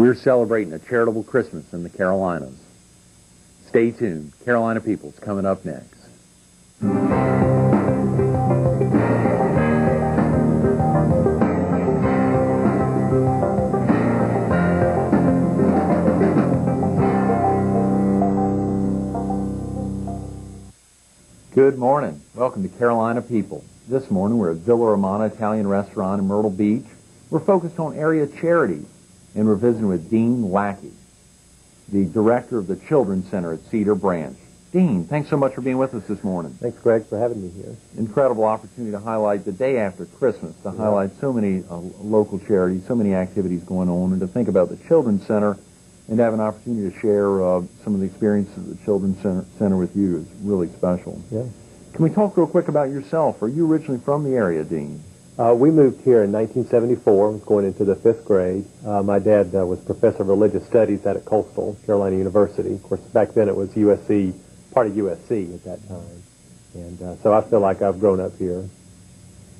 We're celebrating a charitable Christmas in the Carolinas. Stay tuned. Carolina People's coming up next. Good morning. Welcome to Carolina People. This morning we're at Villa Romana Italian Restaurant in Myrtle Beach. We're focused on area charities, and we're visiting with Dean Lackey, the director of the Children's Center at Cedar Branch. Dean, thanks so much for being with us this morning. Thanks, Greg, for having me here. Incredible opportunity to highlight the day after Christmas, to highlight so many local charities, so many activities going on, and to think about the Children's Center and have an opportunity to share some of the experiences of the Children's Center with you is really special. Yeah. Can we talk real quick about yourself? Are you originally from the area, Dean? We moved here in 1974. I was going into the 5th grade. My dad was professor of religious studies out at Coastal Carolina University. Of course, back then it was USC, part of USC at that time. And so I feel like I've grown up here.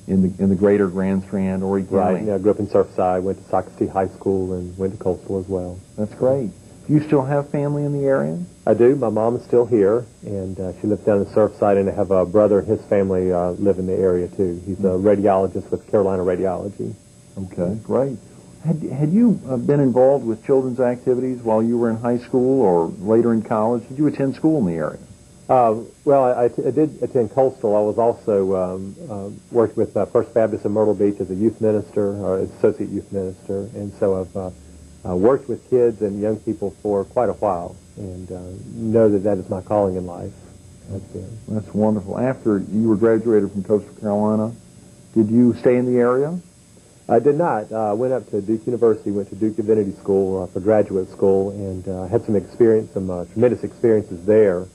In the greater Grand Strand, Horry County? Right. Yeah, I grew up in Surfside, went to Socastee High School, and went to Coastal as well. That's great. Do you still have family in the area? I do. My mom is still here, and she lives down in Surfside, and I have a brother and his family live in the area, too. He's a radiologist with Carolina Radiology. Okay, great. Had you been involved with children's activities while you were in high school or later in college? Did you attend school in the area? Well, I did attend Coastal. I was also worked with First Baptist in Myrtle Beach as a youth minister, or associate youth minister, and so I've worked with kids and young people for quite a while, and know that is my calling in life. That's wonderful. After you were graduated from Coastal Carolina, did you stay in the area? I did not. I went up to Duke University, went to Duke Divinity School for graduate school, and had some tremendous experiences there.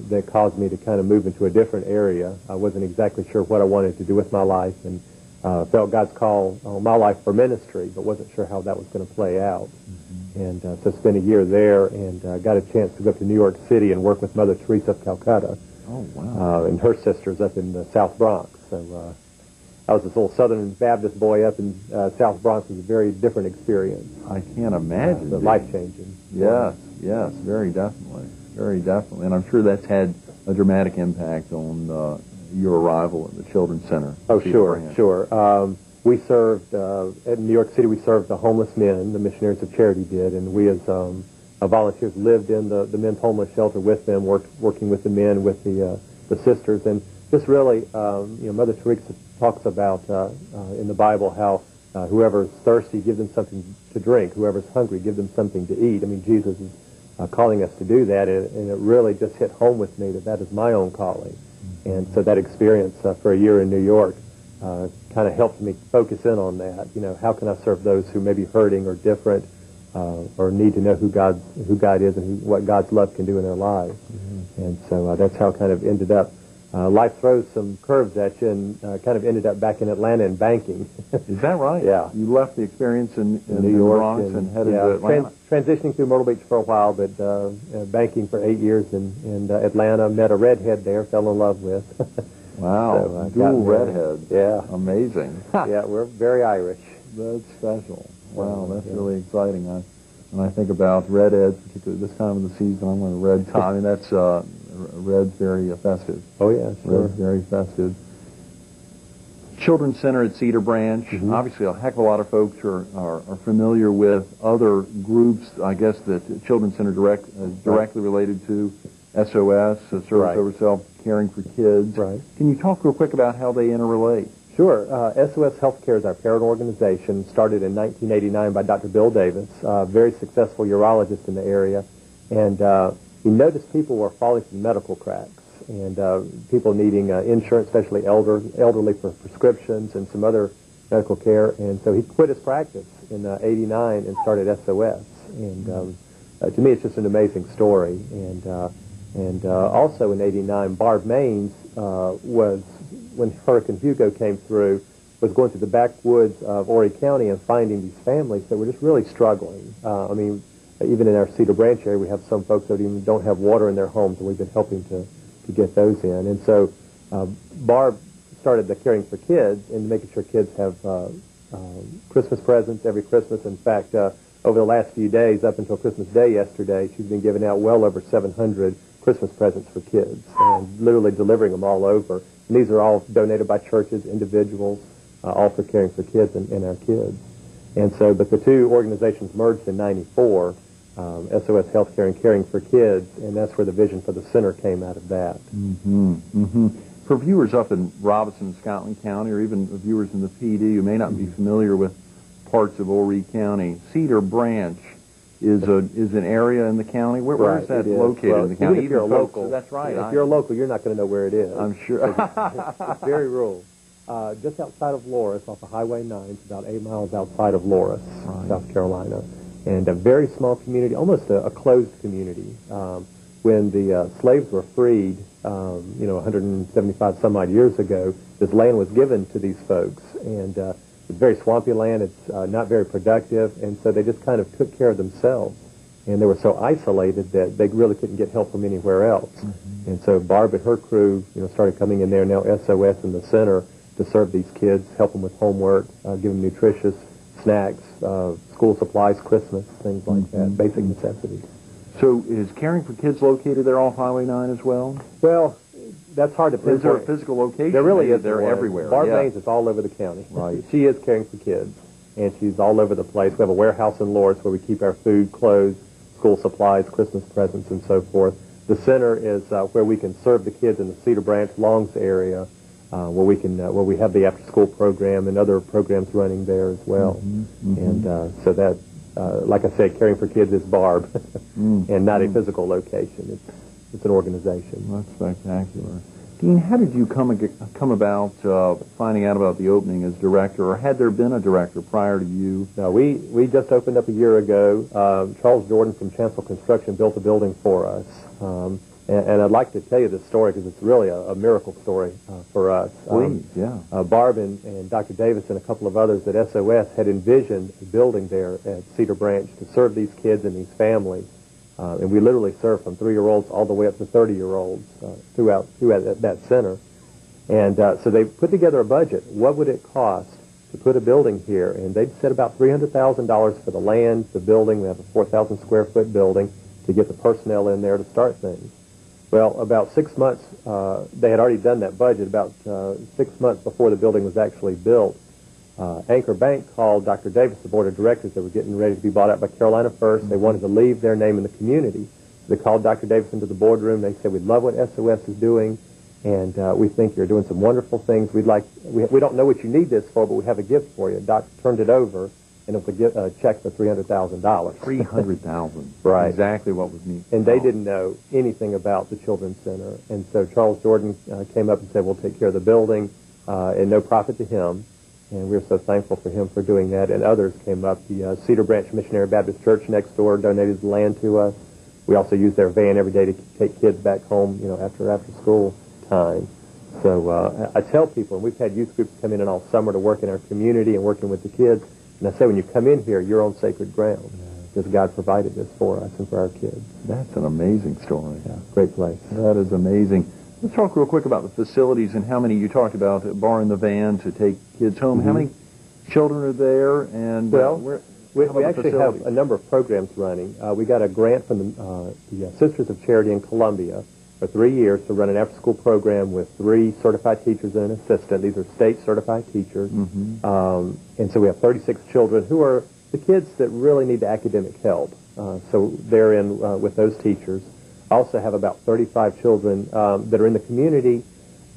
That caused me to kind of move into a different area. I wasn't exactly sure what I wanted to do with my life, and felt God's call on my life for ministry, but wasn't sure how that was going to play out. Mm-hmm. And so spent a year there, and got a chance to go up to New York City and work with Mother Teresa of Calcutta. Oh, wow. And her sisters up in the South Bronx. So I was this little Southern Baptist boy up in South Bronx. It was a very different experience. I can't imagine. Life-changing. Yes, yes, very definitely. Very definitely, and I'm sure that's had a dramatic impact on your arrival at the Children's Center. Oh, sure. We served, in New York City, we served the homeless men, the Missionaries of Charity did, and we as volunteers lived in the men's homeless shelter with them, working with the men, with the sisters, and just really, Mother Teresa talks about in the Bible how whoever's thirsty, give them something to drink, whoever's hungry, give them something to eat. I mean, Jesus is calling us to do that, and it really just hit home with me that is my own calling. And so that experience for a year in New York kind of helped me focus in on that. How can I serve those who may be hurting or different or need to know who God is and what God's love can do in their lives. Mm-hmm. And so that's how it kind of ended up. Life throws some curves at you, and kind of ended up back in Atlanta in banking. Is that right? Yeah. You left the experience in New York, Bronx and headed to Atlanta? Transitioning through Myrtle Beach for a while, but banking for 8 years in Atlanta. Met a redhead there, fell in love with. Wow, so, dual redheads. Yeah. Amazing. Yeah, we're very Irish. That's special. Wow, that's really exciting. When I think about redheads, particularly this time of the season, I'm wearing a red tie. I mean, that's red's very festive. Oh, yeah, sure. Red's very festive. Children's Center at Cedar Branch. Mm-hmm. Obviously, a heck of a lot of folks are familiar with other groups, I guess, that Children's Center directly related to. SOS, Service Over Self, Caring for Kids. Right. Can you talk real quick about how they interrelate? Sure. SOS Healthcare is our parent organization, started in 1989 by Dr. Bill Davis, a very successful urologist in the area. And he noticed people were falling through medical cracks, and people needing insurance, especially elderly for prescriptions and some other medical care. And so he quit his practice in '89 and started SOS. And to me, it's just an amazing story. And also in '89, Barb Maines was, when Hurricane Hugo came through, was going through the backwoods of Horry County and finding these families that were just really struggling. I mean, even in our Cedar Branch area, we have some folks that even don't have water in their homes, and we've been helping to get those in. And so Barb started the Caring for Kids and making sure kids have Christmas presents every Christmas. In fact, over the last few days, up until Christmas Day yesterday, she's been giving out well over 700 Christmas presents for kids and literally delivering them all over. And these are all donated by churches, individuals, all for caring for kids and our kids. And so, but the two organizations merged in '94, SOS Healthcare and Caring for Kids, and that's where the vision for the center came out of that. Mm-hmm. Mm-hmm. For viewers up in Robinson, Scotland County, or even viewers in the PD who may not be familiar with parts of Horry County, Cedar Branch is an area in the county. Where is that located in the county? Even if you're a local, that's right. If you're a local, you're not going to know where it is. I'm sure. It's very rural. Just outside of Loris, off of Highway 9, it's about 8 miles outside of Loris, South Carolina. And a very small community, almost a closed community. When the slaves were freed, 175 some odd years ago, this land was given to these folks. And it's very swampy land. It's not very productive. And so they just kind of took care of themselves. And they were so isolated that they really couldn't get help from anywhere else. Mm-hmm. And so Barb and her crew, started coming in there, now SOS in the center, to serve these kids, help them with homework, give them nutritious snacks, school supplies, Christmas, things like that, basic necessities. So is Caring for Kids located there off Highway 9 as well? Well, that's hard to pinpoint. Is there a physical location? There really is. They're everywhere. Barb Baines is all over the county. Right. She is Caring for Kids, and she's all over the place. We have a warehouse in Loris where we keep our food, clothes, school supplies, Christmas presents, and so forth. The center is where we can serve the kids in the Cedar Branch, Longs area, where we have the after-school program and other programs running there as well. Mm-hmm. And so that, like I said, Caring for Kids is Barb, and not a physical location. It's an organization. That's spectacular. Dean, how did you come about finding out about the opening as director, or had there been a director prior to you? No, we just opened up a year ago. Charles Jordan from Chancellor Construction built a building for us. And I'd like to tell you this story because it's really a miracle story for us. Please, yeah. Barb and Dr. Davis and a couple of others at SOS had envisioned a building there at Cedar Branch to serve these kids and these families. And we literally serve from 3-year-olds all the way up to 30-year-olds throughout that center. And so they put together a budget. What would it cost to put a building here? And they said about $300,000 for the land, the building. We have a 4,000 square foot building to get the personnel in there to start things. Well, about 6 months, they had already done that budget. About 6 months before the building was actually built, Anchor Bank called Dr. Davis, the board of directors. They were getting ready to be bought out by Carolina First. They wanted to leave their name in the community. So they called Dr. Davis into the boardroom. They said, "We love what SOS is doing, and we think you're doing some wonderful things. We don't know what you need this for, but we have a gift for you." Doc turned it over, and it was a check for $300,000. $300,000. Right. Exactly what was needed. And they didn't know anything about the Children's Center. And so Charles Jordan came up and said, "We'll take care of the building," and no profit to him. And we're so thankful for him for doing that. And others came up. The Cedar Branch Missionary Baptist Church next door donated the land to us. We also use their van every day to take kids back home, after school time. So I tell people, and we've had youth groups come in all summer to work in our community and working with the kids. And I say, when you come in here, you're on sacred ground, because God provided this for us and for our kids. That's an amazing story. Yeah, great place. That is amazing. Let's talk real quick about the facilities and how many you talked about borrowing the van to take kids home. Mm-hmm. How many children are there? And we actually have a number of programs running. We got a grant from the Sisters of Charity in Columbia for 3 years to run an after-school program with 3 certified teachers and an assistant. These are state-certified teachers. Mm-hmm. And so we have 36 children who are the kids that really need the academic help. So they're in with those teachers. I also have about 35 children that are in the community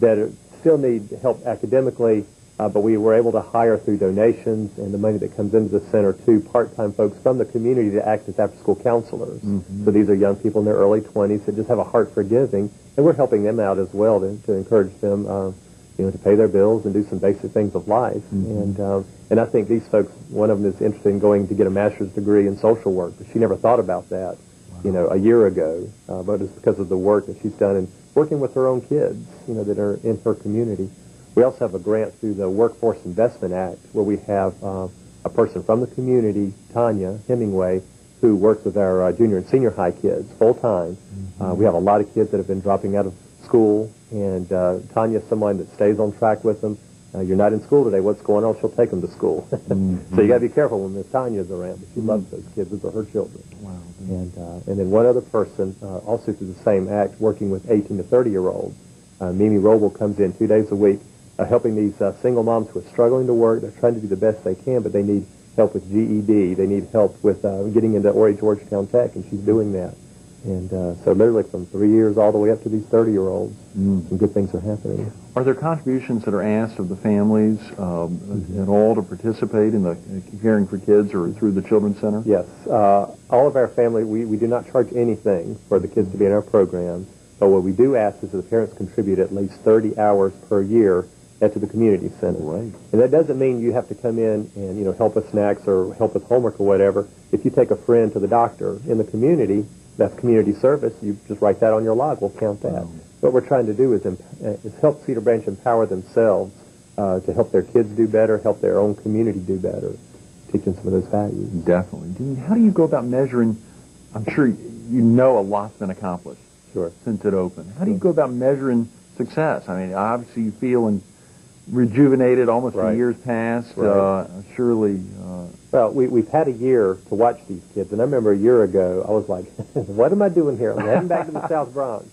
that still need help academically, but we were able to hire through donations and the money that comes into the center 2 part-time folks from the community to act as after-school counselors. Mm-hmm. So these are young people in their early 20s that just have a heart for giving, and we're helping them out as well to encourage them, to pay their bills and do some basic things of life. Mm-hmm. And I think these folks, one of them is interested in going to get a master's degree in social work, but she never thought about that. A year ago, but it's because of the work that she's done and working with her own kids, that are in her community. We also have a grant through the Workforce Investment Act where we have a person from the community, Tanya Hemingway, who works with our junior and senior high kids full-time. Mm-hmm. We have a lot of kids that have been dropping out of school, and Tanya's someone that stays on track with them, you're not in school today. What's going on? She'll take them to school. So you got to be careful when Miss Tanya's around. But she loves those kids. Those are her children. Wow. And then one other person, also through the same act, working with 18 to 30-year-olds. Mimi Roble comes in 2 days a week, helping these single moms who are struggling to work. They're trying to do the best they can, but they need help with GED. They need help with getting into Horry Georgetown Tech, and she's doing that. And so literally from 3 years all the way up to these 30-year-olds, some good things are happening. Are there contributions that are asked of the families at all to participate in the caring for kids or through the Children's Center? Yes. All of our family, we do not charge anything for the kids to be in our programs, but what we do ask is that the parents contribute at least 30 hours per year to the community center. Right. And that doesn't mean you have to come in and, help with snacks or help with homework or whatever. If you take a friend to the doctor in the community, that's community service, you just write that on your log, we'll count that. What we're trying to do is help Cedar Branch empower themselves to help their kids do better, help their own community do better, teaching some of those values. Definitely. Dean, how do you go about measuring, I'm sure you know a lot's been accomplished since it opened. How do you go about measuring success? I mean, obviously you feel rejuvenated almost a year's past. Surely. Well, we've had a year to watch these kids, and I remember a year ago, I was like, what am I doing here? I'm heading back to the South Bronx,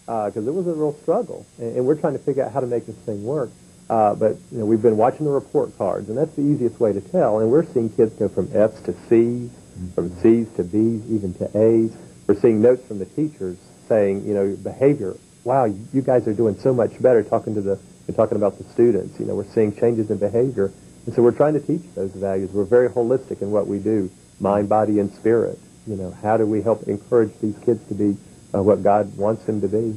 because it was a real struggle, and we're trying to figure out how to make this thing work. But, we've been watching the report cards, and that's the easiest way to tell, and we're seeing kids go from F's to C's, from C's to B's, even to A's. We're seeing notes from the teachers saying, behavior, wow, you guys are doing so much better talking about the students. We're seeing changes in behavior. And so we're trying to teach those values. We're very holistic in what we do, mind, body, and spirit. How do we help encourage these kids to be what God wants them to be?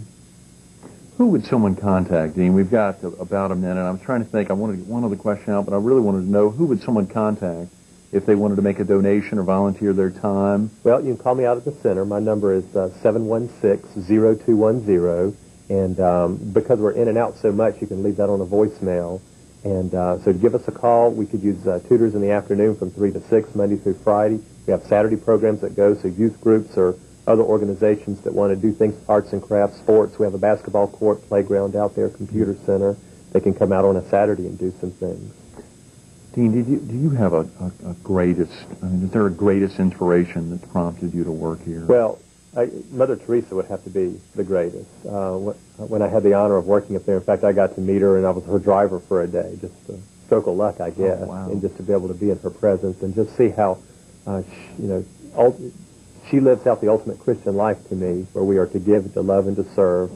Who would someone contact, Dean? We've got about a minute. I was trying to think. I wanted to get one other question out, but I really wanted to know who would someone contact if they wanted to make a donation or volunteer their time? Well, you can call me out at the center. My number is 716-0210. And because we're in and out so much, you can leave that on a voicemail. And so to give us a call, we could use tutors in the afternoon from 3 to 6, Monday through Friday. We have Saturday programs that go, so youth groups or other organizations that want to do things, arts and crafts, sports. We have a basketball court, playground out there, computer center. They can come out on a Saturday and do some things. Dean, do you have a greatest, is there a greatest inspiration that prompted you to work here? Well, Mother Teresa would have to be the greatest. When I had the honor of working up there, in fact, I got to meet her, and I was her driver for a day, just a stroke of luck, I guess, and just to be able to be in her presence and just see how, she lives out the ultimate Christian life to me, where we are to give, to love, and to serve,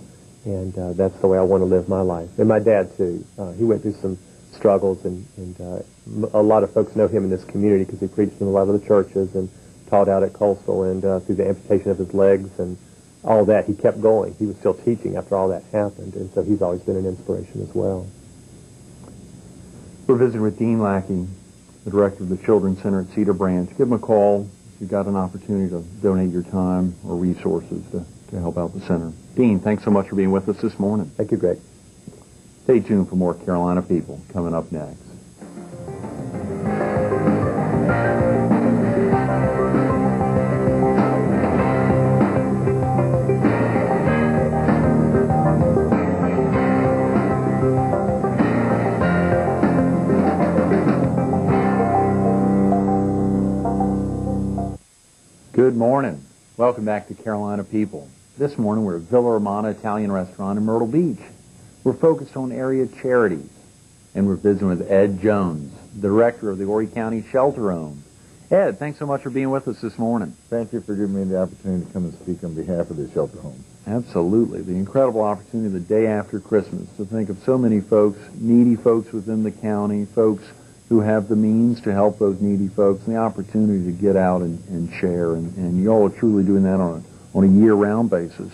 and that's the way I want to live my life. And my dad, too. He went through some struggles, and a lot of folks know him in this community because he preached in a lot of the churches and taught out at Coastal, and through the amputation of his legs and all that, he kept going. He was still teaching after all that happened, and so he's always been an inspiration as well. We're visiting with Dean Lackey, the director of the Children's Center at Cedar Branch. Give him a call if you've got an opportunity to donate your time or resources to help out the center. Dean, thanks so much for being with us this morning. Thank you, Greg. Stay tuned for more Carolina People coming up next. Good morning. Welcome back to Carolina People. This morning we're at Villa Romana Italian Restaurant in Myrtle Beach. We're focused on area charities, and we're visiting with Ed Jones, the director of the Horry County Shelter Home. Ed, thanks so much for being with us this morning. Thank you for giving me the opportunity to come and speak on behalf of the Shelter Home. Absolutely. The incredible opportunity the day after Christmas to think of so many folks, needy folks within the county, folks who have the means to help those needy folks, and the opportunity to get out and share. And you all are truly doing that on a year-round basis.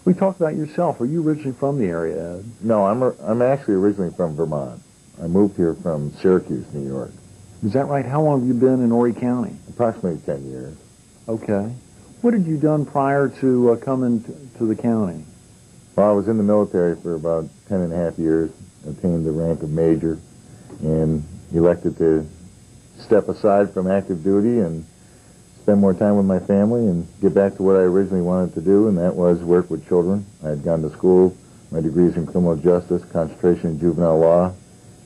We talked about yourself. Are you originally from the area, Ed? No, I'm actually originally from Vermont. I moved here from Syracuse, New York. Is that right? How long have you been in Horry County? Approximately 10 years. Okay. What had you done prior to coming to the county? Well, I was in the military for about 10 and a half years, attained the rank of major, and elected to step aside from active duty and spend more time with my family and get back to what I originally wanted to do, and that was work with children. I had gone to school, my degrees in criminal justice, concentration in juvenile law,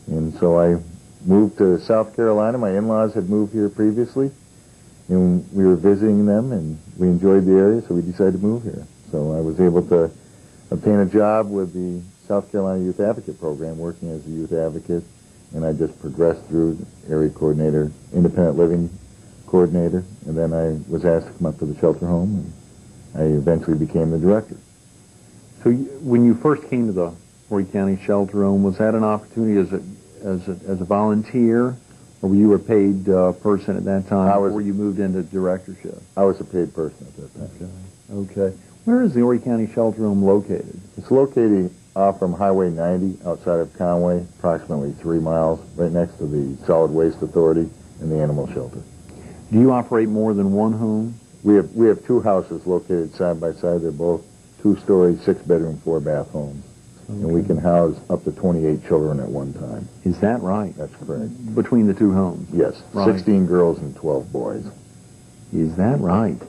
And so I moved to South Carolina. My in-laws had moved here previously, and we were visiting them, and we enjoyed the area, so we decided to move here. So I was able to obtain a job with the South Carolina Youth Advocate Program, working as a youth advocate, and I just progressed through area coordinator, independent living coordinator, and then I was asked to come up to the shelter home, and I eventually became the director. So when you first came to the Horry County Shelter Home, was that an opportunity as a volunteer, or were you a paid person at that time before you moved into directorship? I was a paid person at that time. Okay. Where is the Horry County Shelter Home located? It's located off from Highway 90 outside of Conway, approximately 3 miles, right next to the Solid Waste Authority and the animal shelter. Do you operate more than one home? We have 2 houses located side by side. They're both 2-story, 6-bedroom, 4-bath homes. Okay. And we can house up to 28 children at one time. Is that right? That's correct. Between the 2 homes? Yes. Right. 16 girls and 12 boys. Is that right?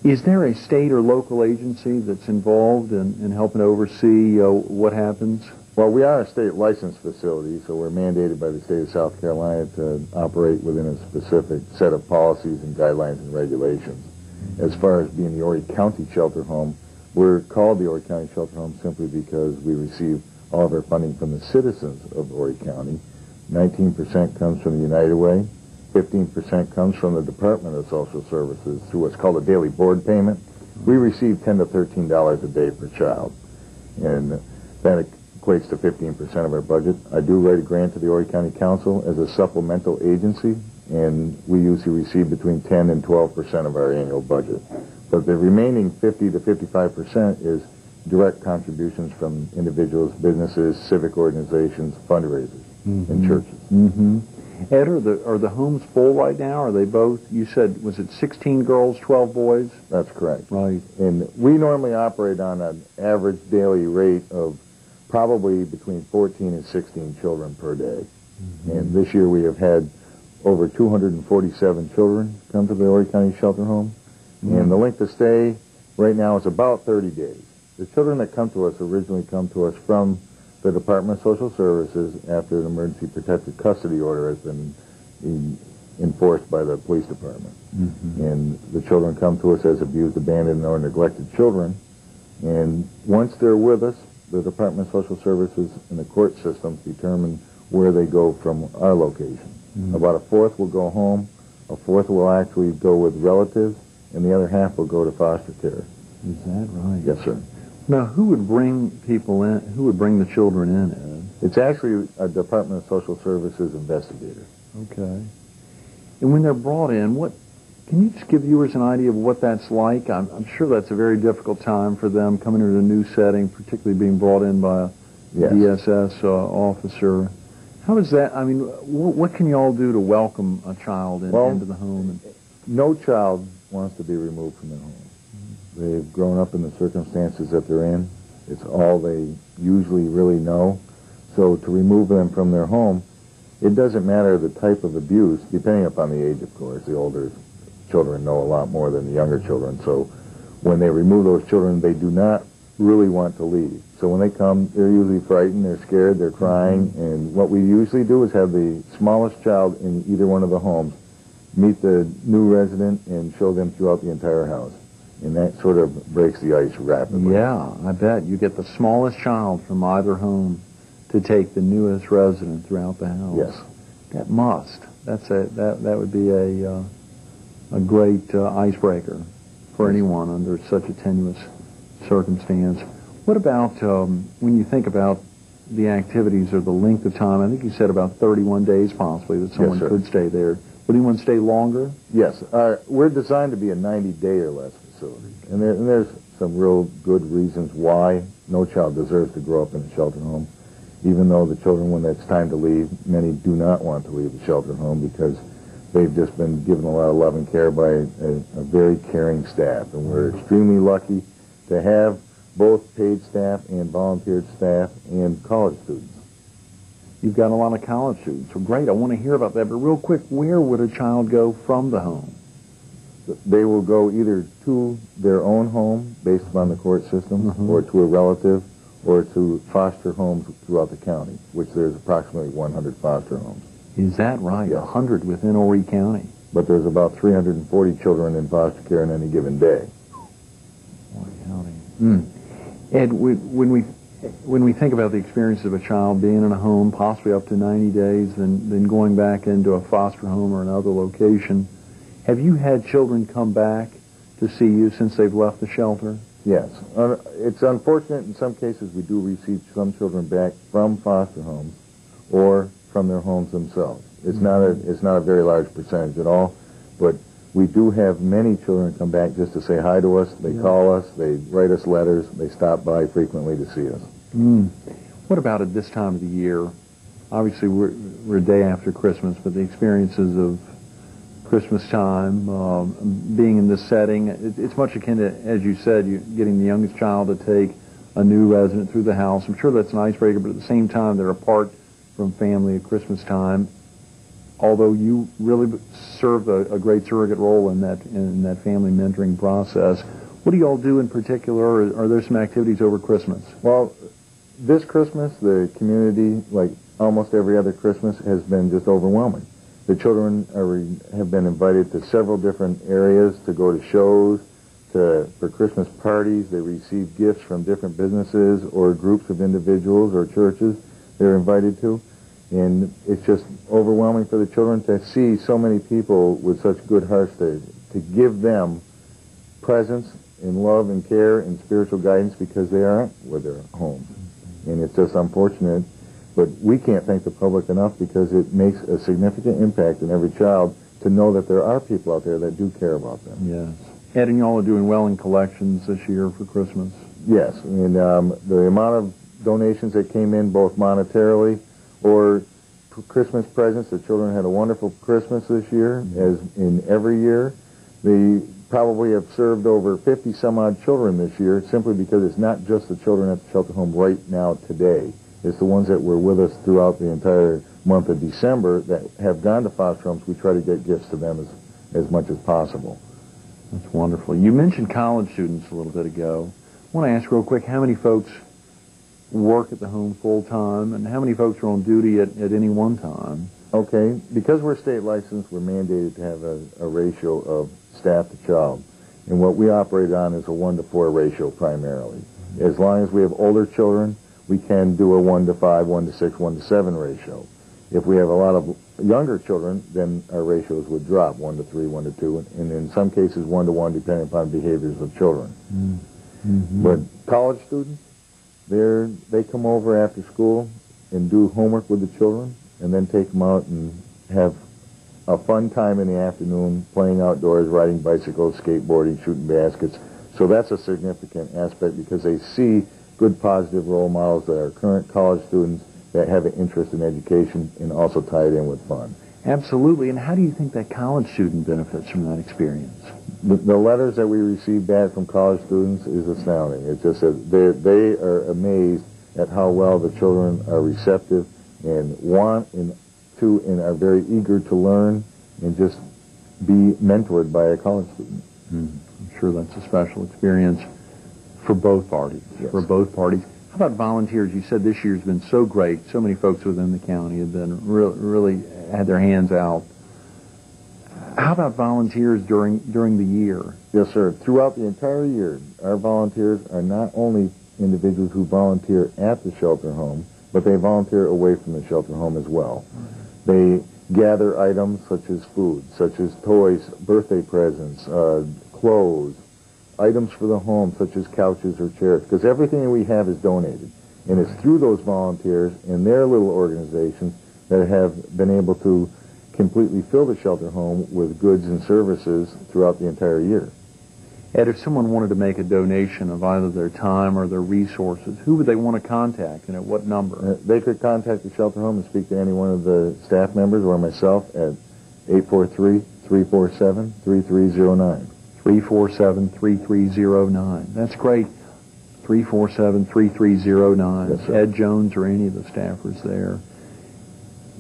Is there a state or local agency that's involved in helping oversee what happens? Well, we are a state licensed facility, so we're mandated by the state of South Carolina to operate within a specific set of policies and guidelines and regulations. As far as being the Horry County Shelter Home, we're called the Horry County Shelter Home simply because we receive all of our funding from the citizens of Horry County. 19% comes from the United Way. 15% comes from the Department of Social Services through what's called a daily board payment. We receive $10 to $13 a day per child, and that equates to 15% of our budget. I do write a grant to the Horry County Council as a supplemental agency, and we usually receive between 10 and 12% of our annual budget. But the remaining 50 to 55% is direct contributions from individuals, businesses, civic organizations, fundraisers, and churches. Mm-hmm. Ed, are the homes full right now? Are they both? You said, was it 16 girls, 12 boys? That's correct. Right. And we normally operate on an average daily rate of probably between 14 and 16 children per day. Mm-hmm. And this year we have had over 247 children come to the Horry County Shelter Home. Mm-hmm. And the length of stay right now is about 30 days. The children that come to us originally come to us from the Department of Social Services after an emergency protected custody order has been enforced by the police department. Mm-hmm. And the children come to us as abused, abandoned, or neglected children. And once they're with us, the Department of Social Services and the court systems determine where they go from our location. Mm-hmm. About a fourth will go home, a fourth will actually go with relatives, and the other half will go to foster care. Is that right? Yes, sir. Now, who would bring people in? Who would bring the children in, Ed? It's actually a Department of Social Services investigator. Okay. And when they're brought in, can you just give viewers an idea of what that's like? I'm sure that's a very difficult time for them coming into a new setting, particularly being brought in by a DSS officer. How does that? I mean, what can you all do to welcome a child into the home? No child wants to be removed from their home. They've grown up in the circumstances that they're in. It's all they usually really know. So to remove them from their home, it doesn't matter the type of abuse, depending upon the age, of course. The older children know a lot more than the younger children. So when they remove those children, they do not really want to leave. So when they come, they're usually frightened, they're scared, they're crying. And what we usually do is have the smallest child in either one of the homes meet the new resident and show them throughout the entire house. And that sort of breaks the ice rapidly. Yeah, I bet. You get the smallest child from either home to take the newest resident throughout the house. Yes. That must. That would be a great icebreaker for anyone under such a tenuous circumstance. What about when you think about the activities or the length of time? I think you said about 31 days possibly that someone could stay there. Would anyone stay longer? Yes. We're designed to be a 90-day or less facility. And there's some real good reasons why no child deserves to grow up in a shelter home, even though the children, when it's time to leave, many do not want to leave the shelter home because they've just been given a lot of love and care by a very caring staff. And we're extremely lucky to have both paid staff and volunteered staff and college students. You've got a lot of college students. So great, I want to hear about that. But real quick, where would a child go from the home? They will go either to their own home, based upon the court system, or to a relative, or to foster homes throughout the county, which there's approximately 100 foster homes. Is that right? Yes. 100 within Horry County? But there's about 340 children in foster care on any given day. Horry County. Ed, when we think about the experience of a child being in a home, possibly up to 90 days, then going back into a foster home or another location, have you had children come back to see you since they've left the shelter? Yes. It's unfortunate in some cases we do receive some children back from foster homes or from their homes themselves. It's not a very large percentage at all, but we do have many children come back just to say hi to us. They call us, they write us letters, they stop by frequently to see us. What about at this time of the year? Obviously, we're a day after Christmas, but the experiences of Christmas time, being in this setting, it's much akin to, as you said, you getting the youngest child to take a new resident through the house. I'm sure that's an icebreaker, but at the same time, they're apart from family at Christmas time. Although you really serve a great surrogate role in that family mentoring process, what do you all do in particular? Are there some activities over Christmas? Well, this Christmas, the community, like almost every other Christmas, has been just overwhelming. The children have been invited to several different areas to go to shows, for Christmas parties. They receive gifts from different businesses or groups of individuals or churches they're invited to. And it's just overwhelming for the children to see so many people with such good hearts to give them presents and love and care and spiritual guidance because they aren't with their homes. And it's just unfortunate. But we can't thank the public enough because it makes a significant impact in every child to know that there are people out there that do care about them. Yes. Ed, and y'all are doing well in collections this year for Christmas? Yes. And the amount of donations that came in, both monetarily or Christmas presents, the children had a wonderful Christmas this year, as in every year. They probably have served over 50 some odd children this year, simply because it's not just the children at the shelter home right now today. It's the ones that were with us throughout the entire month of December that have gone to foster homes. We try to get gifts to them as much as possible. That's wonderful. You mentioned college students a little bit ago. I want to ask real quick, how many folks work at the home full-time, and how many folks are on duty at any one time? Okay, because we're state licensed, we're mandated to have a ratio of staff to child. And what we operate on is a 1-to-4 ratio primarily. As long as we have older children, we can do a 1-to-5, 1-to-6, 1-to-7 ratio. If we have a lot of younger children, then our ratios would drop 1-to-3, 1-to-2, and in some cases 1-to-1, depending upon behaviors of children. But college students, they come over after school and do homework with the children, and then take them out and have a fun time in the afternoon, playing outdoors, riding bicycles, skateboarding, shooting baskets. So that's a significant aspect because they see good positive role models that are current college students that have an interest in education and also tie it in with fun. Absolutely. And how do you think that college student benefits from that experience? The letters that we receive back from college students is astounding. It's just that they are amazed at how well the children are receptive and and are very eager to learn and just be mentored by a college student. I'm sure that's a special experience for both parties. Yes. For both parties. How about volunteers? You said this year's been so great. So many folks within the county have been really had their hands out. How about volunteers during the year? Yes, sir. Throughout the entire year, our volunteers are not only individuals who volunteer at the shelter home, but they volunteer away from the shelter home as well. They gather items such as food, such as toys, birthday presents, clothes, items for the home such as couches or chairs, because everything that we have is donated. And it's through those volunteers and their little organizations that have been able to completely fill the shelter home with goods and services throughout the entire year. Ed, if someone wanted to make a donation of either their time or their resources, who would they want to contact and at what number? They could contact the shelter home and speak to any one of the staff members or myself at 843-347-3309. 347-3309. That's great. 347-3309. Yes, sir. Ed Jones or any of the staffers there.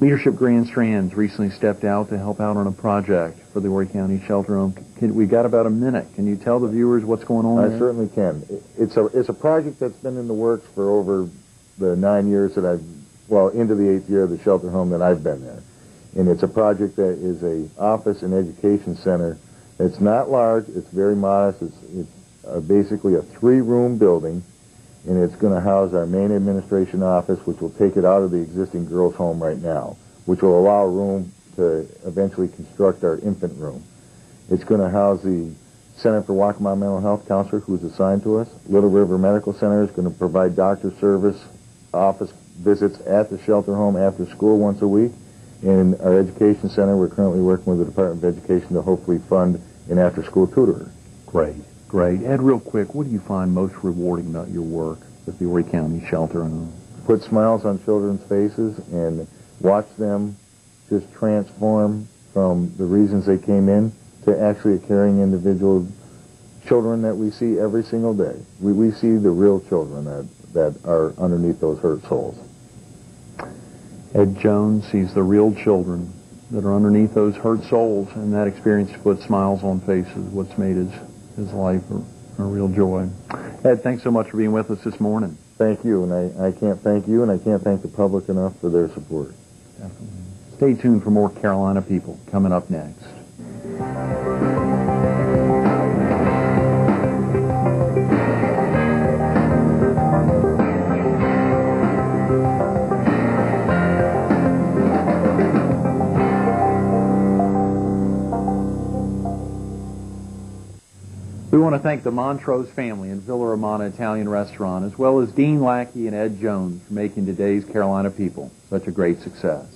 Leadership Grand Strands recently stepped out to help out on a project for the Horry County Shelter Home. We got about a minute. Can you tell the viewers what's going on I there? certainly can. It's a project that's been in the works for over the 9 years that into the 8th year of the shelter home that I've been there. And it's a project that is a office and education center. It's not large. It's very modest. It's basically a 3-room building, and it's going to house our main administration office, which will take it out of the existing girls' home right now, which will allow room to eventually construct our infant room. It's going to house the Center for Waccamaw Mental Health Counselor, who's assigned to us. Little River Medical Center is going to provide doctor service, office visits at the shelter home after school once a week. In our education center, we're currently working with the Department of Education to hopefully fund an after-school tutor. Great, great. Ed, real quick, what do you find most rewarding about your work with the Horry County Shelter Home? Put smiles on children's faces and watch them just transform from the reasons they came in to actually a caring individual children that we see every single day. We see the real children that are underneath those hurt souls. Ed Jones sees the real children that are underneath those hurt souls, and that experience to put smiles on faces, what's made his life a real joy. Ed, thanks so much for being with us this morning. Thank you, and I can't thank you, and I can't thank the public enough for their support. Definitely. Stay tuned for more Carolina People coming up next. We want to thank the Montrose family and Villa Romana Italian Restaurant, as well as Dean Lackey and Ed Jones for making today's Carolina People such a great success.